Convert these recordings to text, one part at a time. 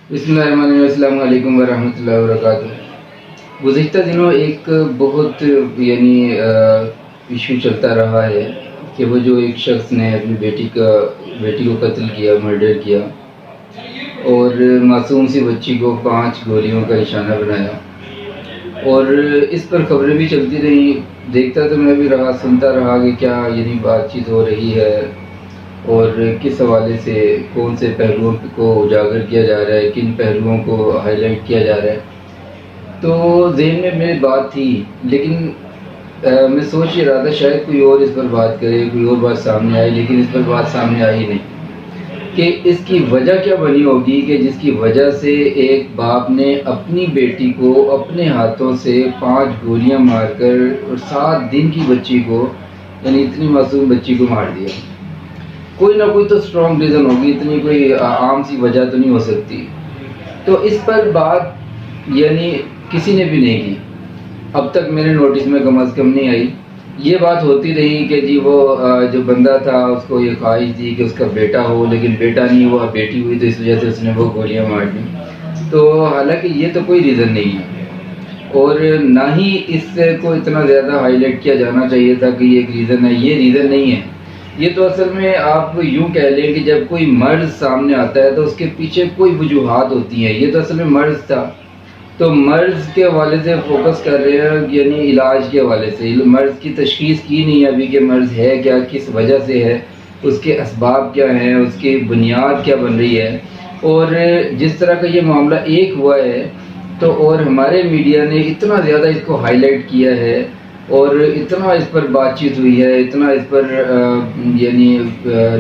बिस्मिल्लाहिर्रहमानिर्रहीम। अस्सलामु अलैकुम वरहमतुल्लाहि वबरकातुह। गुज़िश्ता दिनों एक बहुत इशू चलता रहा है कि वो जो एक शख्स ने अपनी बेटी को कत्ल किया, मर्डर किया और मासूम सी बच्ची को 5 गोलियों का निशाना बनाया। और इस पर खबरें भी चलती रही, देखता तो मैं भी रहा, सुनता रहा कि क्या बातचीत हो रही है और किस हवाले से कौन से पहलुओं को उजागर किया जा रहा है, किन पहलुओं को हाईलाइट किया जा रहा है। तो ज़हन में मेरी बात थी, लेकिन मैं सोच ही रहा था शायद कोई और इस पर बात करे, कोई और बात सामने आई, लेकिन इस पर बात सामने आई नहीं कि इसकी वजह क्या बनी होगी कि जिसकी वजह से एक बाप ने अपनी बेटी को अपने हाथों से 5 गोलियां मारकर और 7 दिन की बच्ची को, इतनी मासूम बच्ची को मार दिया। कोई ना कोई तो स्ट्रॉन्ग रीज़न होगी, इतनी कोई आम सी वजह तो नहीं हो सकती। तो इस पर बात किसी ने भी नहीं की, अब तक मेरे नोटिस में कम अज़ कम नहीं आई। ये बात होती रही कि जी वो जो बंदा था उसको ये ख्वाहिश थी कि उसका बेटा हो, लेकिन बेटा नहीं हुआ, बेटी हुई, तो इस वजह से उसने वो गोलियां मार दी। तो हालांकि ये तो कोई रीज़न नहीं है और ना ही इसको इतना ज़्यादा हाईलाइट किया जाना चाहिए था कि ये एक रीज़न है। ये रीज़न नहीं है। ये तो असल में आप यूँ कह लें कि जब कोई मर्ज़ सामने आता है तो उसके पीछे कोई वजूहात होती हैं। ये तो असल में मर्ज़ था, तो मर्ज़ के हवाले से फोकस कर रहे हैं, इलाज के हवाले से। मर्ज़ की तशख़ीस की नहीं है अभी कि मर्ज़ है क्या, किस वजह से है, उसके असबाब क्या हैं, उसकी बुनियाद क्या बन रही है। और जिस तरह का ये मामला एक हुआ है तो और हमारे मीडिया ने इतना ज़्यादा इसको हाईलाइट किया है और इतना इस पर बातचीत हुई है, इतना इस पर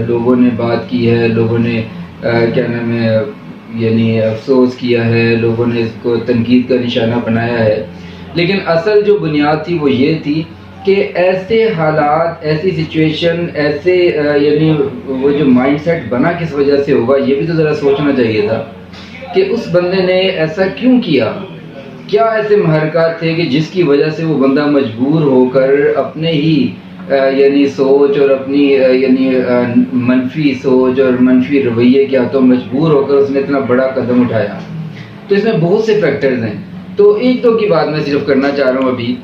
लोगों ने बात की है, लोगों ने क्या नाम है अफसोस किया है, लोगों ने इसको तनकीद का निशाना बनाया है। लेकिन असल जो बुनियाद थी वो ये थी कि ऐसे हालात, ऐसी सिचुएशन, ऐसे वो जो माइंडसेट बना किस वजह से होगा, ये भी तो ज़रा सोचना चाहिए था कि उस बंदे ने ऐसा क्यों किया। क्या ऐसे महरक़ात थे कि जिसकी वजह से वो बंदा मजबूर होकर अपने ही सोच और अपनी मनफी सोच और मनफी रवैये के हाथों मजबूर होकर उसने इतना बड़ा कदम उठाया। तो इसमें बहुत से फैक्टर्स हैं, तो एक दो की बात मैं सिर्फ करना चाह रहा हूँ अभी।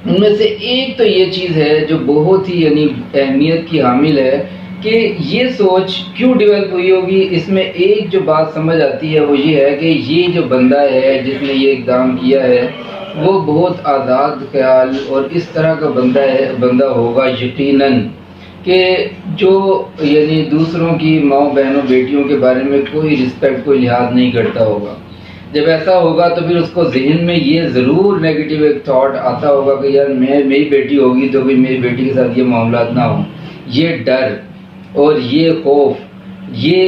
उनमें से एक तो ये चीज़ है जो बहुत ही अहमियत की हामिल है कि ये सोच क्यों डेवलप हुई होगी। इसमें एक जो बात समझ आती है वो ये है कि ये जो बंदा है जिसने ये इक़दाम किया है वो बहुत आज़ाद ख्याल और इस तरह का बंदा होगा यकीनन कि जो दूसरों की माँ बहनों बेटियों के बारे में कोई रिस्पेक्ट, कोई लिहाज नहीं करता होगा। जब ऐसा होगा तो फिर उसको जहन में ये ज़रूर नेगेटिव एक थॉट आता होगा कि यार मेरी बेटी होगी तो भाई मेरी बेटी के साथ ये मामला ना हो। ये डर और ये खौफ, ये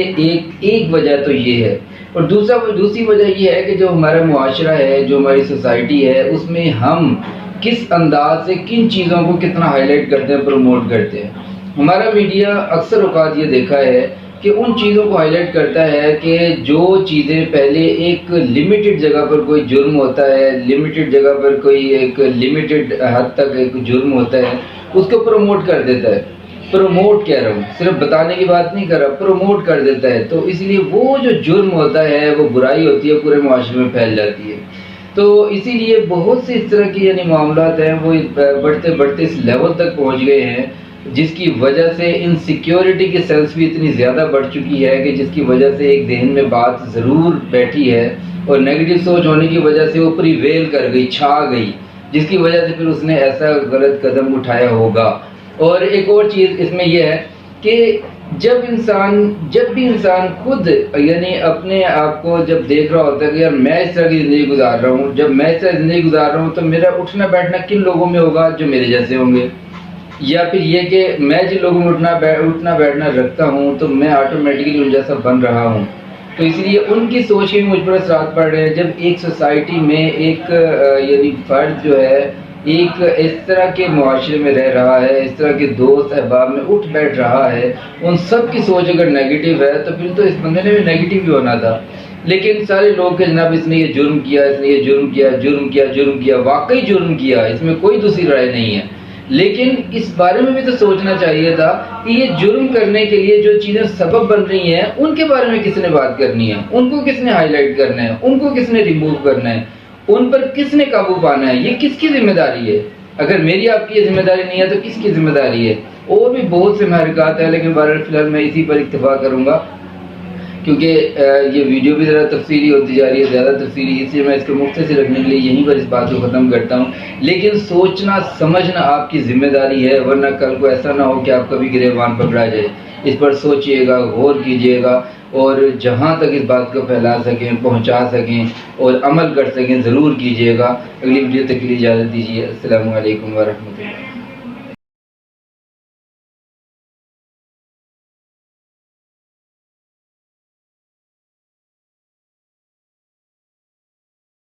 एक वजह तो ये है। और दूसरी वजह ये है कि जो हमारा मुआशरा है, जो हमारी सोसाइटी है, उसमें हम किस अंदाज से किन चीज़ों को कितना हाईलाइट करते हैं, प्रमोट करते हैं। हमारा मीडिया अक्सर औक़ात ये देखा है कि उन चीज़ों को हाईलाइट करता है कि जो चीज़ें पहले एक लिमिटेड जगह पर कोई जुर्म होता है, लिमिटेड जगह पर कोई एक लिमिटेड हद तक एक जुर्म होता है, उसको प्रमोट कर देता है। प्रमोट कह रहा हूँ, सिर्फ बताने की बात नहीं कर रहा, प्रमोट कर देता है। तो इसलिए वो जो जुर्म होता है, वो बुराई होती है, पूरे माशरे में फैल जाती है। तो इसीलिए बहुत से इस तरह की मामलात हैं वो बढ़ते बढ़ते इस लेवल तक पहुँच गए हैं जिसकी वजह से इनसिक्योरिटी की सेंस भी इतनी ज़्यादा बढ़ चुकी है कि जिसकी वजह से एक जहन में बात ज़रूर बैठी है और नेगेटिव सोच होने की वजह से वो प्रिवेल कर गई, छा गई, जिसकी वजह से फिर उसने ऐसा गलत कदम उठाया होगा। और एक और चीज़ इसमें यह है कि जब भी इंसान खुद अपने आप को जब देख रहा होता है कि यार मैं इस तरह की ज़िंदगी गुजार रहा हूँ, जब मैं इस तरह ज़िंदगी गुजार रहा हूँ तो मेरा उठना बैठना किन लोगों में होगा, जो मेरे जैसे होंगे। या फिर ये कि मैं जिन लोगों में उठना बैठना रखता हूँ तो मैं ऑटोमेटिकली उन जैसा बन रहा हूँ। तो इसलिए उनकी सोच के मुझ पर असरात पड़ रहे हैं। जब एक सोसाइटी में एक फ़र्द जो है एक इस तरह के मुआशरे में रह रहा है, इस तरह के दोस्त अहबाब में उठ बैठ रहा है, उन सब की सोच अगर नेगेटिव है तो फिर तो इस बंदे ने भी नेगेटिव ही होना था। लेकिन सारे लोग के जनाब इसने ये जुर्म किया, इसने ये जुर्म किया, वाकई जुर्म किया, इसमें कोई दूसरी राय नहीं है। لیکن اس بارے میں بھی تو سوچنا چاہیے تھا کہ یہ جرم کرنے کے لیے جو چیزیں سبب بن رہی ہیں ان کے بارے میں کس نے بات کرنی ہے، ان کو کس نے ہائی لائٹ کرنا ہے، ان کو کس نے ریموو کرنا ہے، ان پر کس نے قابو پانا ہے، یہ کس کی ذمہ داری ہے؟ اگر میری آپ کی یہ ذمہ داری نہیں ہے تو کس کی ذمہ داری ہے؟ اور بھی بہت سے محرکات ہیں، لیکن بہرحال فی الحال میں اسی پر اکتفا کروں گا، کیونکہ یہ ویڈیو بھی ذرا تفصیلی ہوتی جا رہی ہے، زیادہ تفصیلی، اس لیے میں اس کو مختصر رکھنے کے لیے یہیں پر اس بات کو ختم کرتا ہوں۔ لیکن سوچنا سمجھنا آپ کی ذمہ داری ہے، ورنہ کل کو ایسا نہ ہو کہ آپ کبھی گریبان پکڑا جائے۔ اس پر سوچئے گا، غور کیجئے گا، اور جہاں تک اس بات کو پھیلا سکیں، پہنچا سکیں اور عمل کر سکیں ضرور کیجئے گا۔ اگلی ویڈیو تک کے لیے اجازت دیجیے۔ السلام علیکم ورحمۃ اللہ۔